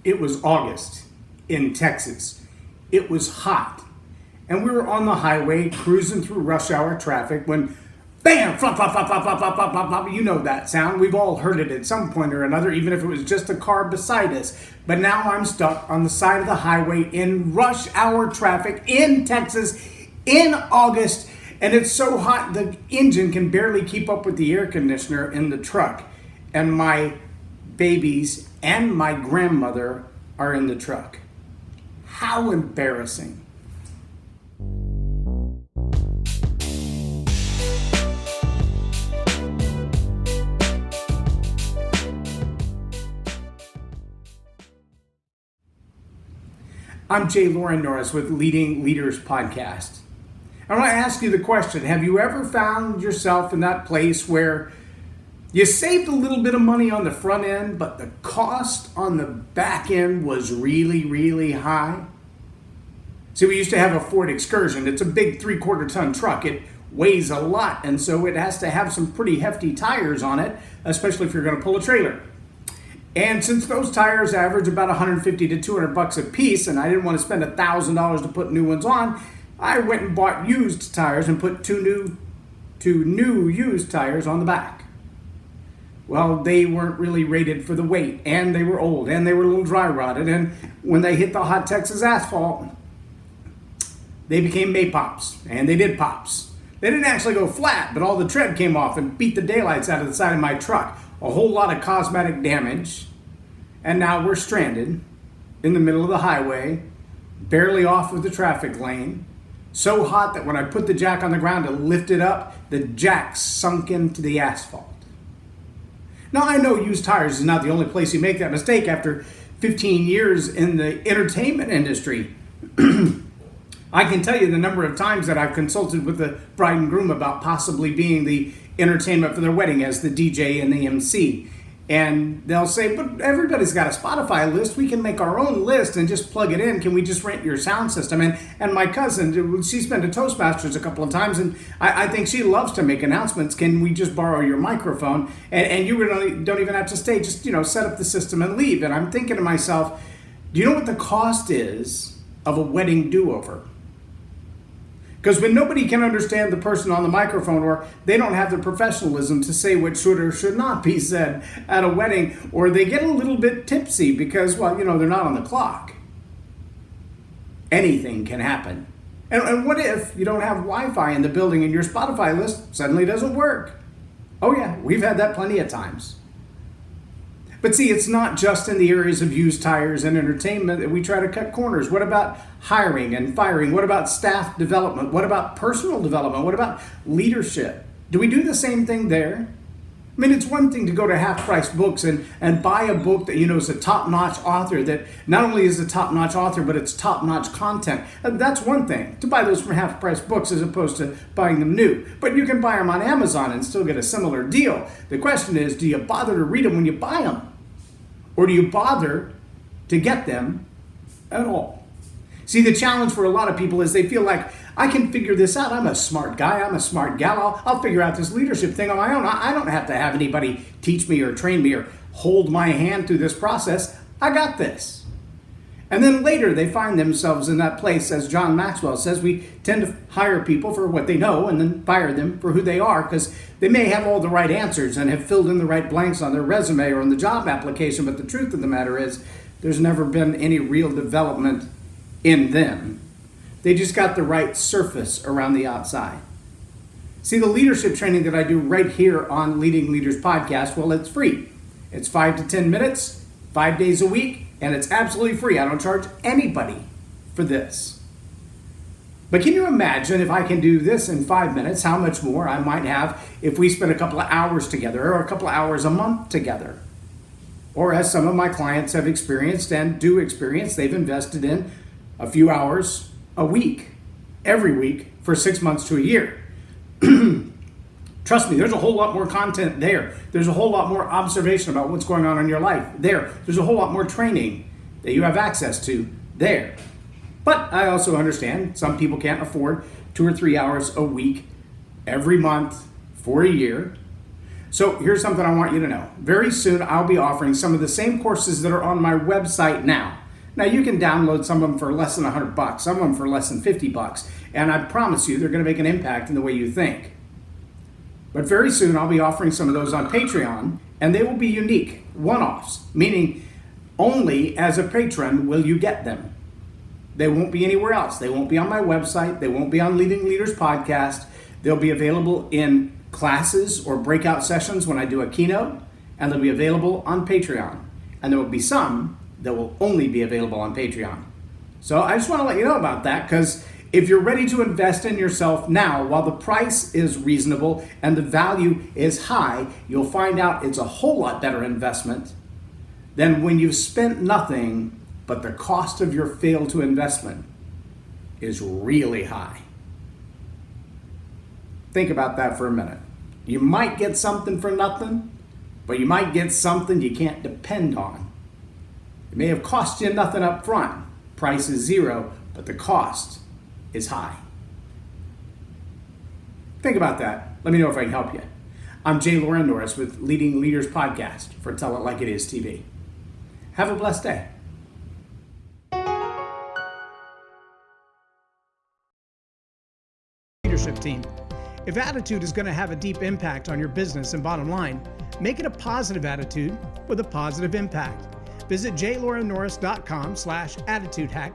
It was August in Texas. It was hot. And we were on the highway cruising through rush hour traffic when bam, flop, flop, flop, flop, flop, flop, flop, flop, flop. You know that sound. We've all heard it at some point or another, even if it was just a car beside us. But now I'm stuck on the side of the highway in rush hour traffic in Texas in August. And it's so hot, the engine can barely keep up with the air conditioner in the truck. And my babies and my grandmother are in the truck. How embarrassing. I'm J Loren Norris with Leading Leaders Podcast. I want to ask you the question, have you ever found yourself in that place where you saved a little bit of money on the front end, but the cost on the back end was really, really high? See, we used to have a Ford Excursion. It's a big 3/4 ton truck. It weighs a lot, and so it has to have some pretty hefty tires on it, especially if you're going to pull a trailer. And since those tires average about $150 to $200 a piece, and I didn't want to spend $1,000 to put new ones on, I went and bought used tires and put two new used tires on the back. Well, they weren't really rated for the weight, and they were old, and they were a little dry rotted, and when they hit the hot Texas asphalt, they became maypops, and they did pops. They didn't actually go flat, but all the tread came off and beat the daylights out of the side of my truck. A whole lot of cosmetic damage, and now we're stranded in the middle of the highway, barely off of the traffic lane, so hot that when I put the jack on the ground to lift it up, the jack sunk into the asphalt. Now, I know used tires is not the only place you make that mistake after 15 years in the entertainment industry. I can tell you the number of times that I've consulted with the bride and groom about possibly being the entertainment for their wedding as the DJ and the MC. And they'll say, but everybody's got a Spotify list. We can make our own list and just plug it in. Can we just rent your sound system? And my cousin, she's been to Toastmasters a couple of times, and I think she loves to make announcements. Can we just borrow your microphone? And you really don't even have to stay. Just, set up the system and leave. And I'm thinking to myself, do you know what the cost is of a wedding do-over? Because when nobody can understand the person on the microphone, or they don't have the professionalism to say what should or should not be said at a wedding, or they get a little bit tipsy because, they're not on the clock. Anything can happen. And what if you don't have Wi-Fi in the building and your Spotify list suddenly doesn't work? Oh yeah, we've had that plenty of times. But see, it's not just in the areas of used tires and entertainment that we try to cut corners. What about hiring and firing? What about staff development? What about personal development? What about leadership? Do we do the same thing there? I mean, it's one thing to go to half-price books and buy a book that is a top-notch author, that not only is a top-notch author, but it's top-notch content. That's one thing, to buy those from half-price books as opposed to buying them new. But you can buy them on Amazon and still get a similar deal. The question is, do you bother to read them when you buy them? Or do you bother to get them at all? See, the challenge for a lot of people is they feel like, I can figure this out. I'm a smart guy. I'm a smart gal. I'll figure out this leadership thing on my own. I don't have to have anybody teach me or train me or hold my hand through this process. I got this. And then later they find themselves in that place, as John Maxwell says, we tend to hire people for what they know and then fire them for who they are, because they may have all the right answers and have filled in the right blanks on their resume or on the job application, but the truth of the matter is there's never been any real development in them. They just got the right surface around the outside. See, the leadership training that I do right here on Leading Leaders Podcast, it's free. It's 5 to 10 minutes, 5 days a week, and it's absolutely free. I don't charge anybody for this. But can you imagine if I can do this in 5 minutes, how much more I might have if we spend a couple of hours together or a couple of hours a month together? Or as some of my clients have experienced and do experience, they've invested in a few hours a week, every week, for 6 months to a year. Trust me, there's a whole lot more content there. There's a whole lot more observation about what's going on in your life there. There's a whole lot more training that you have access to there. But I also understand some people can't afford 2 or 3 hours a week every month for a year. So here's something I want you to know. Very soon I'll be offering some of the same courses that are on my website now. Now you can download some of them for less than $100, some of them for less than $50, and I promise you they're going to make an impact in the way you think. But very soon I'll be offering some of those on Patreon, and they will be unique, one-offs, meaning only as a patron will you get them. They won't be anywhere else. They won't be on my website. They won't be on Leading Leaders podcast. They'll be available in classes or breakout sessions when I do a keynote, and they'll be available on Patreon. And there will be some that will only be available on Patreon. So I just want to let you know about that, because if you're ready to invest in yourself now while the price is reasonable and the value is high, you'll find out it's a whole lot better investment than when you've spent nothing, but the cost of your failed to investment is really high. Think about that for a minute. You might get something for nothing, but you might get something you can't depend on. It may have cost you nothing up front. Price is zero, but the cost is high. Think about that. Let me know if I can help you. I'm J Loren Norris with Leading Leaders podcast for Tell It Like It Is TV. Have a blessed day. Leadership team. If attitude is going to have a deep impact on your business and bottom line, make it a positive attitude with a positive impact. Visit jlorennorris.com/attitude hack